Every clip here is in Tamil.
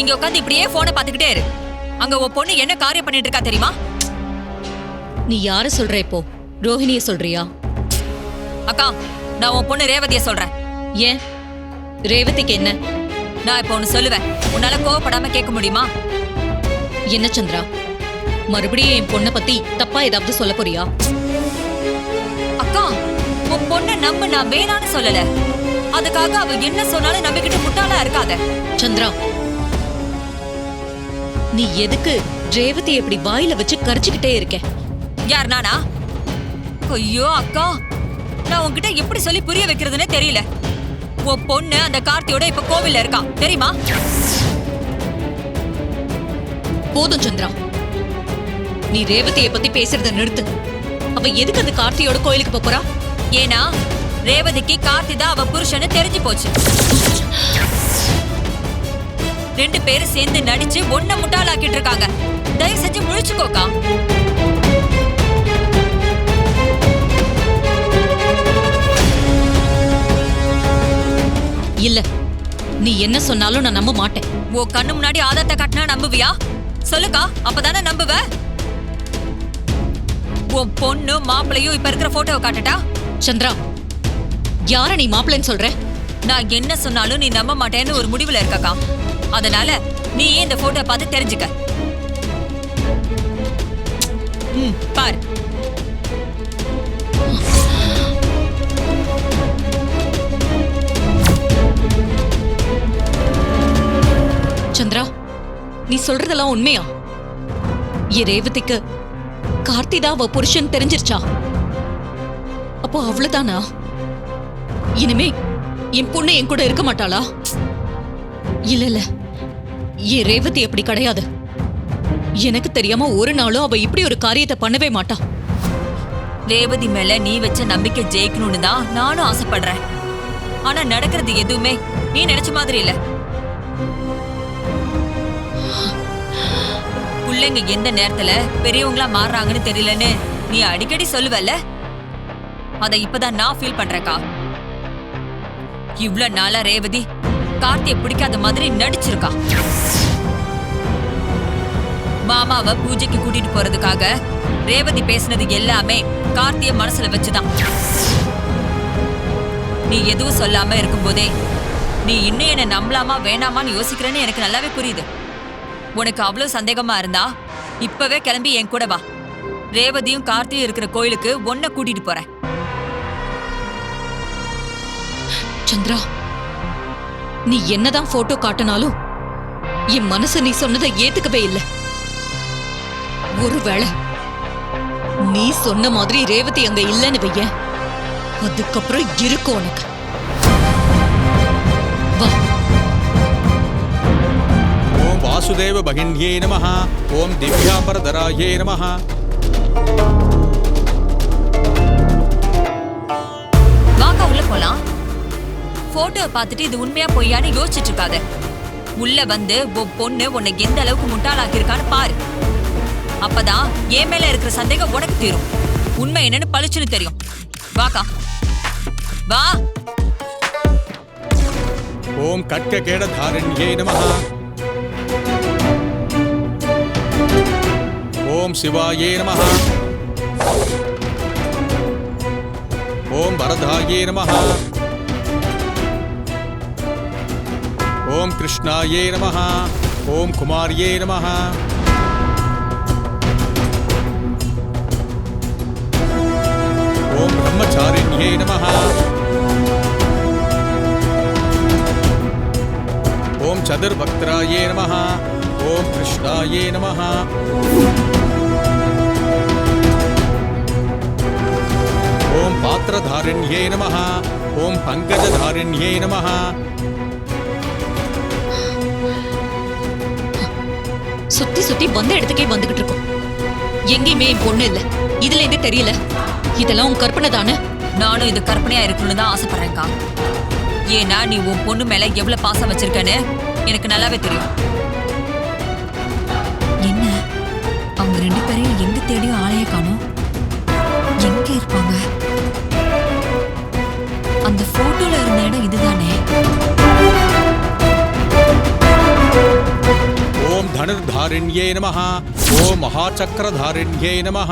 இங்க உட்காந்து இப்படியே போனை பாத்துக்கிட்டே இரு. அங்க உன் பொண்ணு என்ன காரியம் பண்ணிட்டு இருக்கா தெரியுமா? நீ யார சொல்ற இப்போ? ரோஹிணிய சொல்றியா? அக்கா, நான் உன் பொண்ணு ரேவதிய சொல்றேன். ஏன் ரேவதிக்கு என்ன? நான் இப்போ ஒன்னு சொல்லுவேன், உன்னால கோவப்படாம கேட்க முடியுமா? என்ன சந்திரா, மறுபடியும் என் பொண்ணை பத்தி தப்பா ஏதாவது சொல்ல போறியா? அக்கா, உன் பொண்ணை நம்ப நான் வேணான்னு சொல்லல. அதுக்காக அவ என்ன சொன்னாலும் நம்பிக்கிட்டு முட்டாளா இருக்காத. சந்திரா, நீ எதுக்கு ரேவதி எப்படி வாயில வச்சு கரைச்சுக்கிட்டே இருக்க? யார் நானா? ஐயோ அக்கா, நான் உன்கிட்ட எப்படி சொல்லி புரிய வைக்கிறதுனே தெரியல. உன் பொண்ணு அந்த கார்த்தியோட இப்ப கோவில்ல இருக்கா தெரியுமா? போதும் சந்திரா, நீ ரேவதியை பத்தி பேசுறத நிறுத்து. அவ எதுக்கு அந்த கார்த்தியோட கோயிலுக்கு போறா? ஏன்னா ரேவதிக்கு கார்த்தி தான் அவ புருஷன்னு தெரிஞ்சு போச்சு. 2 பேரும் சேர்ந்து நடிச்சு ஒன்ன முட்டாளாக்கிட்டு இருக்காங்க. தயவு செஞ்சு முழிச்சுக்கோக்கா. இல்ல, நீ என்ன சொன்னாலும் நான் நம்ப மாட்டேன். ஓ கண்ணு முன்னாடி ஆதாரத்தை காட்டினா நம்புவியா? சொல்லுக்கா, அப்பதானே நம்புவ. உன் பொண்ணு மாப்பிளையும் இப்ப இருக்கிற போட்டோவை காட்டுட்டா? சந்திரா, யார நீ மாப்பிள்ளைன்னு சொல்ற? நான் என்ன சொன்னாலும் நீ நம்ப மாட்டேன்னு ஒரு முடிவுல இருக்கக்கா. அதனால நீ ஏன் இந்த போட்டோ பார்த்து தெரிஞ்சுக்க. பாரு. சந்திரா, நீ சொல்றதெல்லாம் உண்மையா? என் ரேவதிக்கு கார்த்திதா அவ புருஷன் தெரிஞ்சிருச்சா? அப்போ அவ்வளவுதானா? இனிமே என் பொண்ணு என் கூட இருக்க மாட்டாளா? இல்ல இல்ல, என் ரேவதி அப்படி கிடையாது. எனக்கு தெரியாம ஒரு நாளும் அவ இப்படி ஒரு காரியத்தை பண்ணவே மாட்டா. ரேவதி மேல நீ வச்ச நம்பிக்கை ஜெயிக்கணும்னு தான் நானும் ஆசைப்படுறேன். ஆனா நடக்கிறது எதுவுமே நீ நினைச்ச மாதிரி இல்ல. பிள்ளைங்க எந்த நேரத்துல பெரியவங்களா மாறுறாங்கன்னு தெரியலன்னு நீ அடிக்கடி சொல்லுவல்ல, அத இப்பதான் நான் ஃபீல் பண்றேன்க்கா. இவ்ளோ நாளா ரேவதி கார்த்தியை பிடிக்காத மாதிரி நடிச்சிருக்கா. மாமாவை பூஜைக்கு கூட்டிட்டு போறதுக்காக ரேவதி பேசினது எல்லாமே கார்த்திய மனசுல வச்சுதான். நீ எதுவும் சொல்லாம இருக்கும்போதே நீ இன்னும் என்ன நம்பலாமா வேணாமான்னு யோசிக்கிறேன்னு எனக்கு நல்லாவே புரியுது. உனக்கு அவ்வளவு சந்தேகமா இருந்தா இப்பவே கிளம்பி என் கூட வா. ரேவதியும் கார்த்தியும் இருக்கிற கோயிலுக்கு உன்னை கூட்டிட்டு போறேன். சந்திரா, நீ என்னதான் போட்டோ காட்டினாலும் என் மனசு நீ சொன்னதை ஏத்துக்கவே இல்லை. ஒருவேளை நீ சொன்ன மாதிரி ரேவதி அங்க இல்லைன்னு வைய, அதுக்கப்புறம் இருக்கும் உனக்கு. வா. ஓம் வாசுதேவ பகின்யே நமஹ. ஓம் திவ்யாம்பரதராயே நமஹ. வாக்கா உள்ள போலாம். போட்டோவை பார்த்துட்டு இது உண்மையா பொய்யான்னு யோசிச்சுட்டு இருக்காத. உள்ள வந்து உன் பொண்ணு உன்னை எந்த அளவுக்கு முட்டாளாக்கி இருக்கான்னு பாரு. அப்பதான் என் மேல இருக்கிற சந்தேகம் உனக்கு தீரும். உண்மை என்னன்னு பளிச்சுன்னு தெரியும். வாக்கா வா. ஓம் கட்ககேடதாரண்யே நமஹ. ஓம் சிவாயே நமஹ. ஓம் வரதாயே நமஹ. ஓம் கிருஷ்ணாயே நமஹ. ஓம் குமாரியே நமஹ. ஓம் பிரம்மச்சாரிண்யே நமஹ. ஓம் சதுர்பக்தராயே நமஹ. ஓம் கிருஷ்ணாயே நமஹ. ஓம் பாத்திரதாரிண்யே நமஹ. ஓம் பங்கஜதாரிண்யே நமஹ. சுத்தி சுத்தி வந்த இடத்துக்கே வந்துகிட்டு இருக்கும். எங்கேயுமே என் பொண்ணு இல்ல. இதுல இருந்து தெரியல. இதெல்லாம் உன் கற்பனை தானே? நானும் இது கற்பனையா இருக்கணும்னு தான் ஆசைப்படுறேன்க்கா. ஏன்னா நீ உன் பொண்ணு மேல எவ்வளவு பாசம் வச்சிருக்கன்னு எனக்கு நல்லாவே தெரியும். என்ன அவங்க 2 பேரையும் எங்க தேடியும் ஆளையே காணோம். எங்க இருப்பாங்க? அந்த போட்டோல இருந்த இடம் இதுதானே? சக்கரதாரிண்யே நமः ஓம் மகாசக்கரதாரிண்யே நமः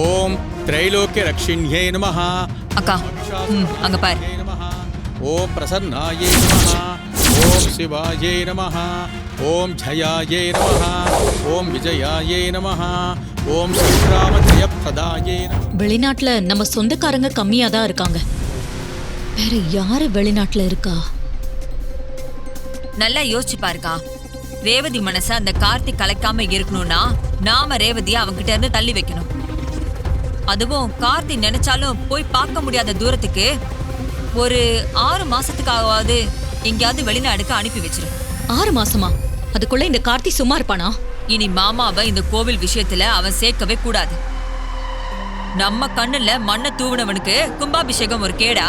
ஓம் திரைலோக்கியரக்ஷிண்யே நமः அக்கா அங்க பாரு. நமः ஓம் பிரசன்னாயே நமः ஓம் சிவாயே நமः ஓம் ஜயாயே நமः ஓம் விஜயாயே நமः ஓம் ஸ்ரீராம ஜெயப்பிரதாயே நமः. வெளிநாட்டுல நம்ம சொந்தக்காரங்க கம்மியா தான் இருக்காங்க. வேற யாரு வெளிநாட்டுல இருக்கா? நல்லா யோசிச்சு பாருக்கா. ரேவதி மனச அந்த கார்த்திக் கலைக்காம இருக்கணும்னா நாம ரேவதியை அவங்கிட்ட இருந்து தள்ளி வைக்கணும். அதுவும் கார்த்தி நினைச்சாலும் போய் பார்க்க முடியாத தூரத்துக்கு ஒரு 6 மாசத்துக்காகவாவது எங்கேயாவது வெளிநாடுக்கு அனுப்பி வச்சிரு. 6 மாசமா? அதுக்குள்ள இந்த கார்த்தி சும்மா இருப்பானா? இனி மாமாவை இந்த கோவில் விஷயத்துல அவன் சேர்க்கவே கூடாது. நம்ம கண்ணுல மண்ணை தூவினவனுக்கு கும்பாபிஷேகம் ஒரு கேடா?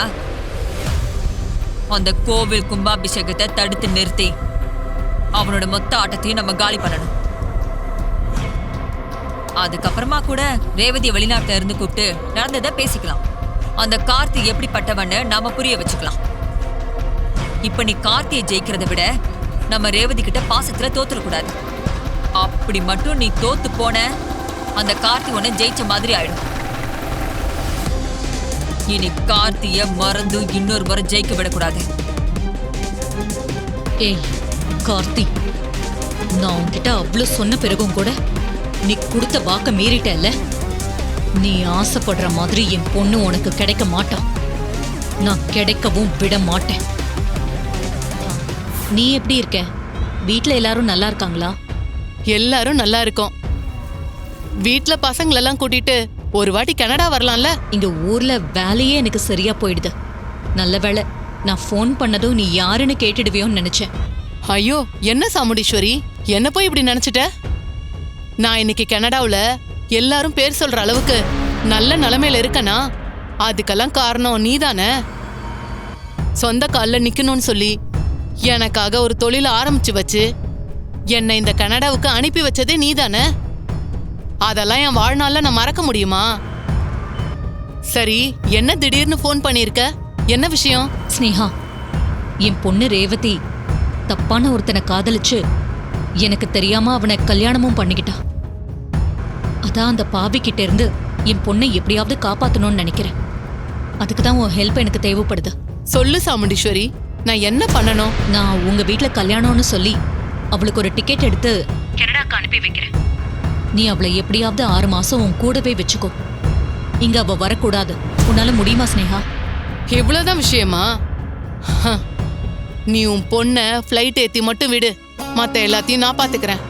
அந்த கோவில் கும்பாபிஷேகத்தை தடுத்து நிறுத்தி அவனோட மொத்த ஆட்டத்தையும் நம்ம காலி பண்ணணும். அதுக்கப்புறமா கூட ரேவதியை வெளிநாட்டுல இருந்து கூப்பிட்டு நடந்ததை பேசிக்கலாம். அந்த கார்த்தி எப்படிப்பட்டவன்னு நாம புரிய வச்சுக்கலாம். இப்ப நீ கார்த்தியை ஜெயிக்கிறத விட நம்ம ரேவதி கிட்ட பாசத்துல தோத்துடக்கூடாது. அப்படி மட்டும் நீ தோத்து போன அந்த கார்த்தி உன்னை ஜெயிச்ச மாதிரி ஆயிடும். இனி கார்த்திய மறந்து இன்னொரு முறை ஜெயிக்க விடக்கூடாது. ஏய் கார்த்தி, நான் உன்கிட்ட அவ்வளவு சொன்ன பிறகும் கூட நீ கொடுத்த வாக்க மீறிட்டல்ல. நீ ஆசைப்படுற மாதிரி என் பொண்ணு உனக்கு கிடைக்க மாட்டான். நான் கிடைக்கவும் விட மாட்டேன். நீ எப்படி இருக்க? வீட்ல எல்லாரும் நல்லா இருக்காங்களா? எல்லாரும் நல்லா இருக்கோம். வீட்ல பசங்களெல்லாம் கூட்டிட்டு ஒரு வாட்டி கனடா வரலாம்ல? இங்க ஊர்ல வேலையே எனக்கு சரியா போயிடுது. நல்ல வேளை நான் ஃபோன் பண்ணதும் நீ யாருன்னு கேட்டுடுவியோன்னு நினைச்சேன். ஐயோ, என்ன சாமுண்டீஸ்வரி, என்ன போய் இப்படி நினைச்சிட்ட? நான் இன்னைக்கு கனடாவுல எல்லாரும் பேர் சொல்ற அளவுக்கு நல்ல நிலைமையில இருக்கனா, அதுக்கெல்லாம் காரணம் நீதானே. சொந்த கால்ல நிக்கணும்னு சொல்லி எனக்காக ஒரு தொழில ஆரம்பிச்சு வச்சு என்னை இந்த கனடாவுக்கு அனுப்பி வச்சதே நீதானே. அதெல்லாம் என் வாழ்நாள்ல நான் மறக்க முடியுமா? சரி, என்ன திடீர்னு ஃபோன் பண்ணிருக்க? என்ன விஷயம்? ஸ்னேகா, என் பொண்ணு ரேவதி தப்பான ஒருத்தனை காதலிச்சு எனக்கு தெரியாம அவனை கல்யாணமும் பண்ணிக்கிட்டா. அதான் அந்த பாவி கிட்ட இருந்து என் பொண்ணை எப்படியாவது காப்பாத்தணும்னு நினைக்கிறேன். அதுக்கு தான் உன் ஹெல்ப் எனக்கு தேவைப்படுது. சொல்லு சாமுண்டீஸ்வரி, நான் என்ன பண்ணணும்? நான் உங்க வீட்ல கல்யாணம்னு சொல்லி அவளுக்கு ஒரு டிக்கெட் எடுத்து கனடாக்கு அனுப்பி வைக்கிறேன். நீ அவளை எப்படியாவது 6 மாசம் உன் கூடவே வச்சுக்கோ. இங்க அவ வரக்கூடாது. உன்னால முடியுமா ஸ்னேகா? இவ்வளவுதான் விஷயமா? நீ உன் பொண்ண ஃப்ளைட் ஏத்தி மட்டும் விடு, மத்த எல்லாத்தையும் நான் பாத்துக்கிறேன்.